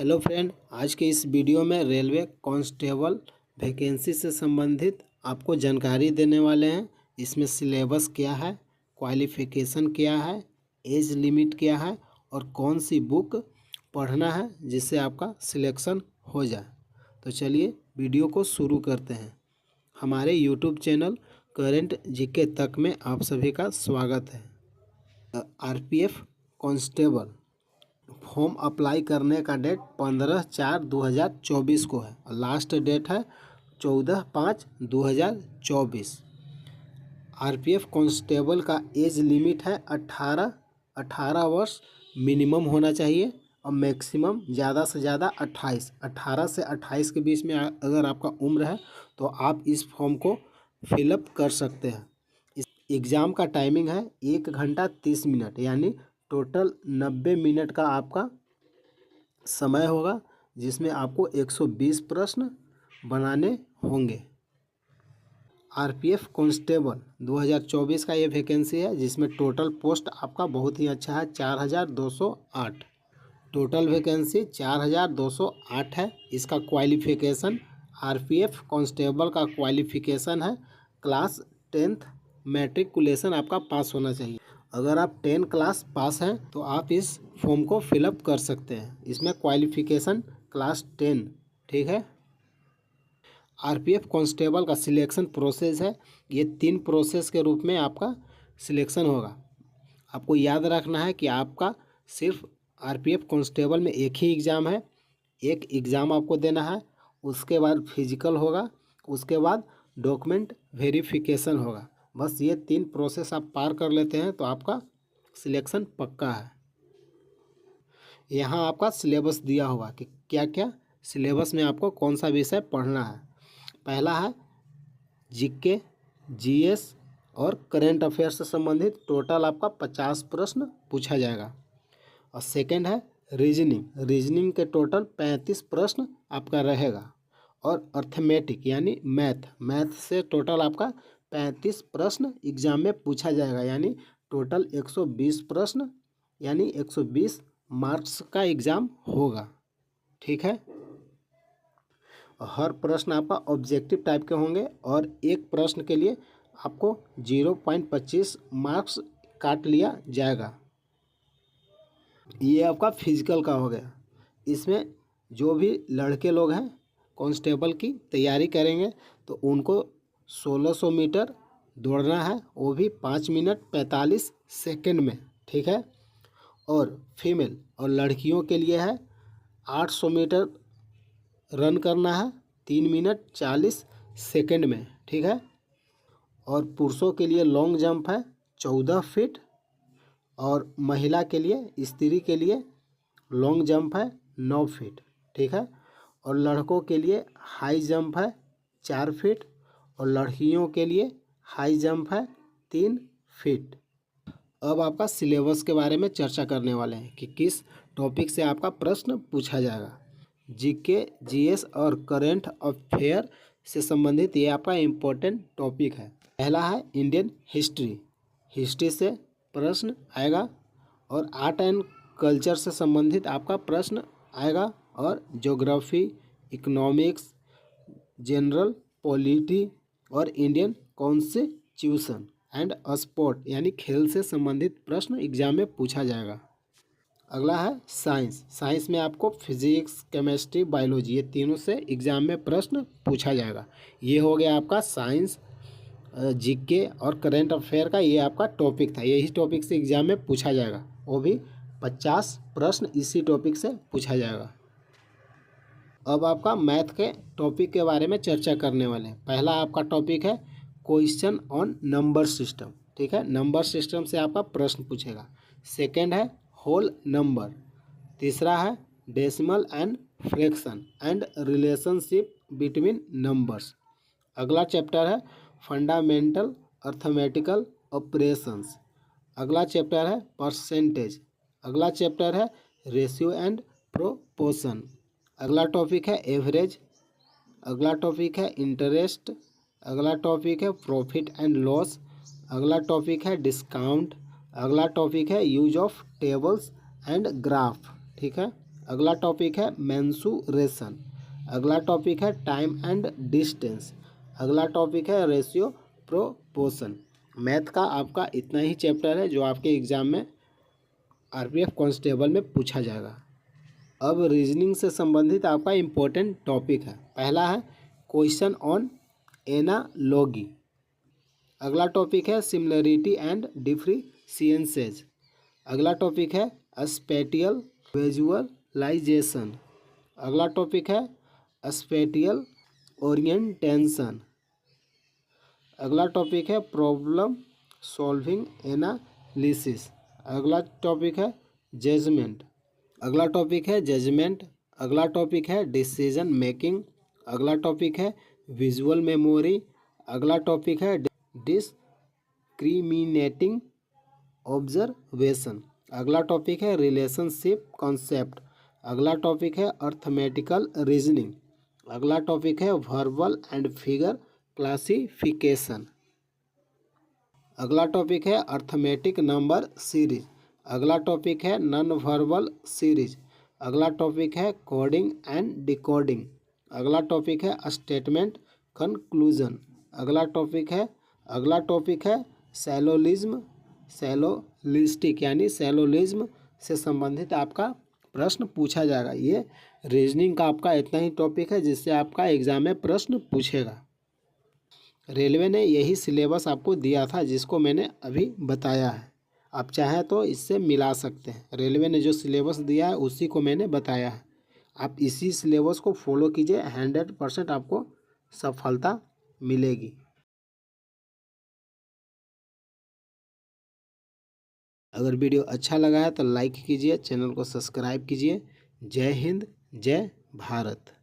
Hello friend, आज के इस वीडियो में रेलवे कांस्टेबल वैकेंसी से संबंधित आपको जानकारी देने वाले हैं। इसमें सिलेबस क्या है, क्वालिफ़िकेशन क्या है, एज लिमिट क्या है और कौन सी बुक पढ़ना है जिससे आपका सिलेक्शन हो जाए। तो चलिए वीडियो को शुरू करते हैं। हमारे यूट्यूब चैनल करंट जीके तक में आप सभी का स्वागत है। आरपीएफ कांस्टेबल फॉर्म अप्लाई करने का डेट 15/4/2024 को है और लास्ट डेट है 14/5/2024। आरपीएफ कांस्टेबल का एज लिमिट है 18 वर्ष मिनिमम होना चाहिए और मैक्सिमम ज़्यादा से ज़्यादा 18 से 28 के बीच में अगर आपका उम्र है तो आप इस फॉर्म को फिलअप कर सकते हैं। इस एग्ज़ाम का टाइमिंग है 1 घंटा 30 मिनट, यानी टोटल 90 मिनट का आपका समय होगा, जिसमें आपको 120 प्रश्न बनाने होंगे। आरपीएफ कांस्टेबल 2024 का ये वैकेंसी है, जिसमें टोटल पोस्ट आपका बहुत ही अच्छा है 4208। टोटल वैकेंसी 4208 है। इसका क्वालिफ़िकेशन आरपीएफ कांस्टेबल का क्वालिफ़िकेशन है क्लास 10th मैट्रिकुलेशन आपका पास होना चाहिए। अगर आप 10 क्लास पास हैं तो आप इस फॉर्म को फिलअप कर सकते हैं। इसमें क्वालिफ़िकेशन क्लास 10, ठीक है। आरपीएफ कांस्टेबल का सिलेक्शन प्रोसेस है, ये 3 प्रोसेस के रूप में आपका सिलेक्शन होगा। आपको याद रखना है कि आपका सिर्फ आरपीएफ कांस्टेबल में एक ही एग्ज़ाम है, एक एग्ज़ाम आपको देना है, उसके बाद फिजिकल होगा, उसके बाद डॉक्यूमेंट वेरिफिकेशन होगा। बस ये 3 प्रोसेस आप पार कर लेते हैं तो आपका सिलेक्शन पक्का है। यहाँ आपका सिलेबस दिया हुआ कि क्या क्या सिलेबस में आपको कौन सा विषय पढ़ना है। पहला है जीके, जीएस और करंट अफेयर से संबंधित टोटल आपका 50 प्रश्न पूछा जाएगा। और सेकंड है रीजनिंग के टोटल 35 प्रश्न आपका रहेगा। और अर्थमेटिक यानी मैथ से टोटल आपका 35 प्रश्न एग्जाम में पूछा जाएगा, यानी टोटल 120 प्रश्न, यानी 120 मार्क्स का एग्ज़ाम होगा, ठीक है। हर प्रश्न आपका ऑब्जेक्टिव टाइप के होंगे और एक प्रश्न के लिए आपको 0.25 मार्क्स काट लिया जाएगा। ये आपका फिजिकल का हो गया। इसमें जो भी लड़के लोग हैं कांस्टेबल की तैयारी करेंगे तो उनको 1600 मीटर दौड़ना है, वो भी 5 मिनट 45 सेकंड में, ठीक है। और फीमेल और लड़कियों के लिए है 800 मीटर रन करना है 3 मिनट 40 सेकंड में, ठीक है। और पुरुषों के लिए लॉन्ग जंप है 14 फीट और महिला के लिए, स्त्री के लिए लॉन्ग जंप है 9 फीट, ठीक है। और लड़कों के लिए हाई जंप है 4 फीट और लड़कियों के लिए हाई जंप है 3 फीट। अब आपका सिलेबस के बारे में चर्चा करने वाले हैं कि किस टॉपिक से आपका प्रश्न पूछा जाएगा। जीके, जीएस और करंट अफेयर से संबंधित ये आपका इम्पोर्टेंट टॉपिक है। पहला है इंडियन हिस्ट्री से प्रश्न आएगा और आर्ट एंड कल्चर से संबंधित आपका प्रश्न आएगा। और ज्योग्राफी, इकोनॉमिक्स, जनरल पॉलिटी और इंडियन कॉन्स्टिट्यूशन एंड स्पोर्ट यानी खेल से संबंधित प्रश्न एग्जाम में पूछा जाएगा। अगला है साइंस में आपको फिजिक्स, केमिस्ट्री, बायोलॉजी, ये तीनों से एग्जाम में प्रश्न पूछा जाएगा। ये हो गया आपका साइंस, जीके और करंट अफेयर का ये आपका टॉपिक था। यही टॉपिक से एग्जाम में पूछा जाएगा, वो भी 50 प्रश्न इसी टॉपिक से पूछा जाएगा। अब आपका मैथ के टॉपिक के बारे में चर्चा करने वाले हैं। पहला आपका टॉपिक है क्वेश्चन ऑन नंबर सिस्टम, ठीक है। नंबर सिस्टम से आपका प्रश्न पूछेगा। सेकंड है होल नंबर। तीसरा है decimal and fraction and relationship between numbers. अगला चैप्टर है फंडामेंटल अर्थमेटिकल ऑपरेशंस। अगला चैप्टर है परसेंटेज। अगला चैप्टर है रेशियो एंड प्रोपोर्शन। अगला टॉपिक है एवरेज। अगला टॉपिक है इंटरेस्ट। अगला टॉपिक है प्रॉफिट एंड लॉस। अगला टॉपिक है डिस्काउंट। अगला टॉपिक है use of tables and graph, ठीक है। अगला टॉपिक है मेंसुरेशन। अगला टॉपिक है टाइम एंड डिस्टेंस। अगला टॉपिक है रेशियो प्रोपोर्शन। मैथ का आपका इतना ही चैप्टर है जो आपके एग्ज़ाम में आरपीएफ कांस्टेबल में पूछा जाएगा। अब रीजनिंग से संबंधित आपका इम्पोर्टेंट टॉपिक है। पहला है क्वेश्चन ऑन एनालॉजी। अगला टॉपिक है सिमिलरिटी एंड डिफरेंशिएशंस। अगला टॉपिक है स्पेटियल विजुअलाइजेशन। अगला टॉपिक है स्पेटियल ओरिएंटेशन। अगला टॉपिक है प्रॉब्लम सॉल्विंग एनालिसिस। अगला टॉपिक है जजमेंट। अगला टॉपिक है जजमेंट। अगला टॉपिक है डिसीजन मेकिंग। अगला टॉपिक है विजुअल मेमोरी। अगला टॉपिक है डिस्क्रिमिनेटिंग ऑब्जर्वेशन। अगला टॉपिक है रिलेशनशिप कॉन्सेप्ट। अगला टॉपिक है अर्थमेटिकल रीजनिंग। अगला टॉपिक है वर्बल एंड फिगर क्लासिफिकेशन। अगला टॉपिक है अर्थमेटिक नंबर सीरीज। अगला टॉपिक है नॉन वर्बल सीरीज। अगला टॉपिक है कोडिंग एंड डिकोडिंग। अगला टॉपिक है स्टेटमेंट कंक्लूजन। अगला टॉपिक है सैलोलिस्टिक यानी सैलोलिज्म से संबंधित आपका प्रश्न पूछा जाएगा। ये रीजनिंग का आपका इतना ही टॉपिक है जिससे आपका एग्जाम में प्रश्न पूछेगा। रेलवे ने यही सिलेबस आपको दिया था जिसको मैंने अभी बताया है। आप चाहें तो इससे मिला सकते हैं। रेलवे ने जो सिलेबस दिया है उसी को मैंने बताया है। आप इसी सिलेबस को फॉलो कीजिए, 100% आपको सफलता मिलेगी। अगर वीडियो अच्छा लगा है तो लाइक कीजिए, चैनल को सब्सक्राइब कीजिए। जय हिंद, जय भारत।